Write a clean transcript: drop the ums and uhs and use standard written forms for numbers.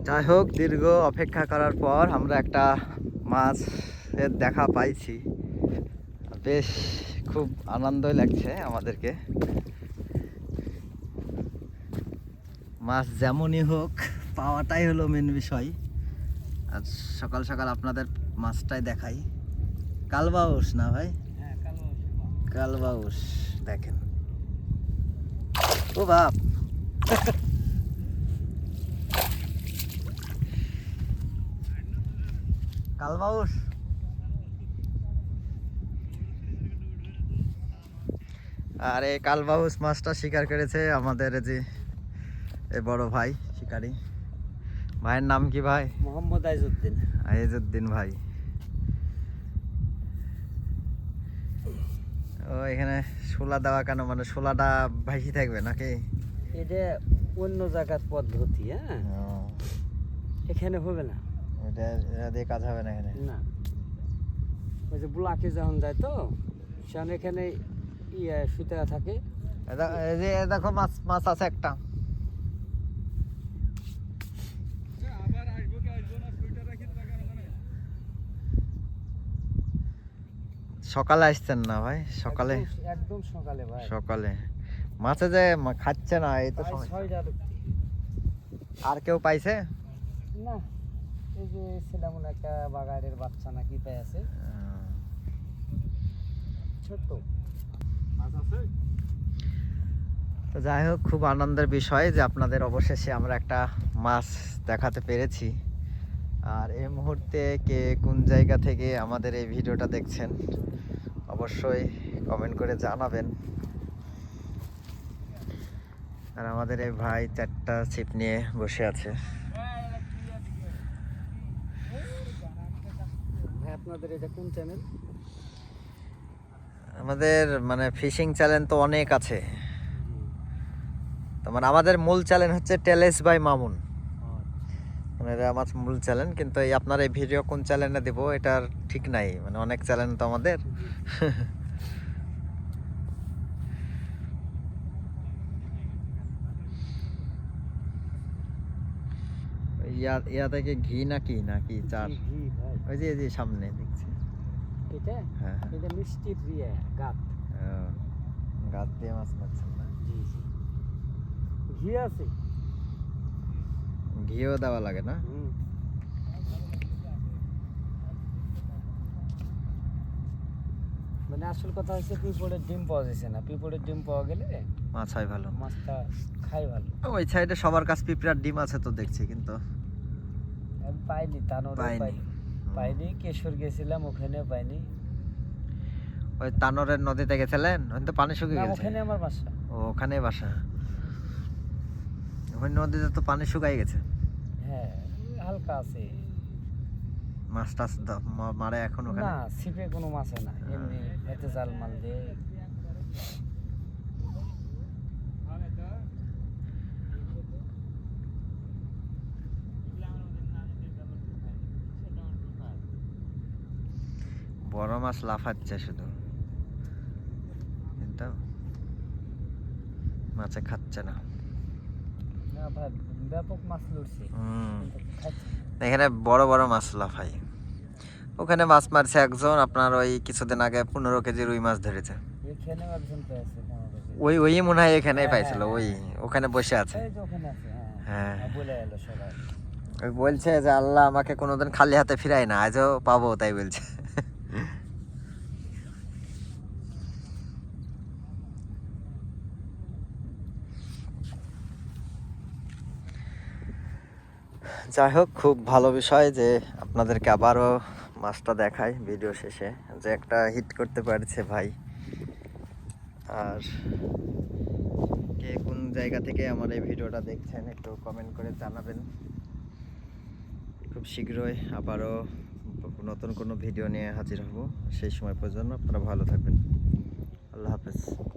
যাই হোক, দীর্ঘ অপেক্ষা করার পর আমরা একটা মাছের দেখা পাইছি। বেশ খুব আনন্দই লাগছে আমাদেরকে। মাছ যেমনই হোক পাওয়াটাই হলো মেন বিষয়। আর সকাল সকাল আপনাদের মাছটাই দেখাই। কালবাউস না ভাই? কালবাউস দেখেন। ও বাপ, কালবাউস। আর এই কালবাউস মাছটা শিকার করেছে আমাদের যে বড় ভাই শিকারী। ভাইয়ের নাম কি ভাই? মোহাম্মদ আইজউদ্দিন। আইজউদ্দিন ভাই। ও এখানে শোলা দেওয়া কেন, মানে শোলাটা ভাসি থাকবে নাকি? এটা অন্য জায়গার পদ্ধতি। হ্যাঁ, এখানে হবে না। এটা দিয়ে কাজ হবে না এখানে? না, ওই যে ব্লকে যখন যায় তো সেখানে এখানে সুতা থাকে। দেখো মাছ, মাছ আছে একটা। সকালে আসছেন না ভাই? সকালে, একদম সকালে ভাই। সকালে মাছে যে খাচ্ছে না এই তো আর কেউ পাইছে না? এই যে ছেলে মনে একটা বাগানের বাচ্চা নাকি পাই আছে, ছোট্ট মাছ আছে। তো যাই হোক, খুব আনন্দের বিষয় যে আপনাদের অবশেষে আমরা একটা মাছ দেখাতে পেরেছি। আর এই মুহূর্তে কে কোন জায়গা থেকে আমাদের এই ভিডিওটা দেখছেন অবশ্যই কমেন্ট করে জানাবেন। আর আমাদের এই ভাই 4টা ছিপ নিয়ে বসে আছে। ভাই আপনাদের এটা কোন চ্যানেল? আমাদের মানে ফিশিং চ্যানেল তো অনেক আছে, তো মানে আমাদের মূল চ্যানেল হচ্ছে টেলেস বাই মামুন। মানে এটা আমার মূল চ্যানেল, কিন্তু এই আপনার এই ভিডিও কোন চ্যানেলে দেবো এটার ঠিক নাই, মানে অনেক চ্যানেল তো আমাদের। ইয়া থেকে ঘি নাকি নাকি চার? ঘি ভাই। ওই যে এই যে সামনে দেখছি এটা, হ্যাঁ এটা মিষ্টির গাত। গাছ দিয়ে মাছ মারছেন না? জি জি, ঘি আছে। ঘিও দেওয়া লাগে না? মানে আসল কথা হচ্ছে পিঁপড়ের ডিম পাওয়া যাচ্ছে না। পিঁপড়ের ডিম পাওয়া গেলে মাছ হয় ভালো, মাছটা খাই ভালো। ওই সাইডে সবার কাছে পিঁপড়ার ডিম আছে তো দেখছি, কিন্তু আমি পাইনি, তানোরে পাইনি। কেশর গেছিলাম, ওখানেও পাইনি। ওই তানোরের নদীতে গেছিলেন? ওখানে তো পানি শুকিয়ে গেছে। ওখানে আমার বাসা। ও ওখানে বাসা? ওখানে নদীতে তো পানি শুকাই গেছে। হ্যাঁ, হালকা আছে। মাছ টাছ মারে এখন ওখানে? না, ছিপে কোনো মাছ হয় না, এমনি এতে জাল মাল দিয়ে। বড় মাছ লাফাচ্ছে শুধু, কিন্তু মাছে খাচ্ছে না। না ভাই, ব্যাপক মাছ লড়ছে। এখানে বড় বড় মাছ লাফাই। ওখানে মাছ মারছে একজন, আপনার ওই কিছুদিন আগে 15 কেজি রুই মাছ ধরেছে। এখানেও একজন পেয়েছে 15 কেজি। ওই মনে হয় এখানেই পাইছিল, ওই ওখানে বসে আছে। এই যে ওখানে আছে। হ্যাঁ, বলে এলো সবাই। ওই বলছে যে আল্লাহ আমাকে কোনোদিন খালি হাতে ফিরাই না, আজও পাবো, তাই বলছে। যাই হোক, খুব ভালো বিষয় যে আপনাদেরকে আবারও মাছটা দেখাই ভিডিও শেষে, যে একটা হিট করতে পারছে ভাই। আর কে কোন জায়গা থেকে আমার এই ভিডিওটা দেখছেন একটু কমেন্ট করে জানাবেন। খুব শীঘ্রই আবারও নতুন কোনো ভিডিও নিয়ে হাজির হব। সেই সময় পর্যন্ত আপনারা ভালো থাকবেন। আল্লাহ হাফেজ।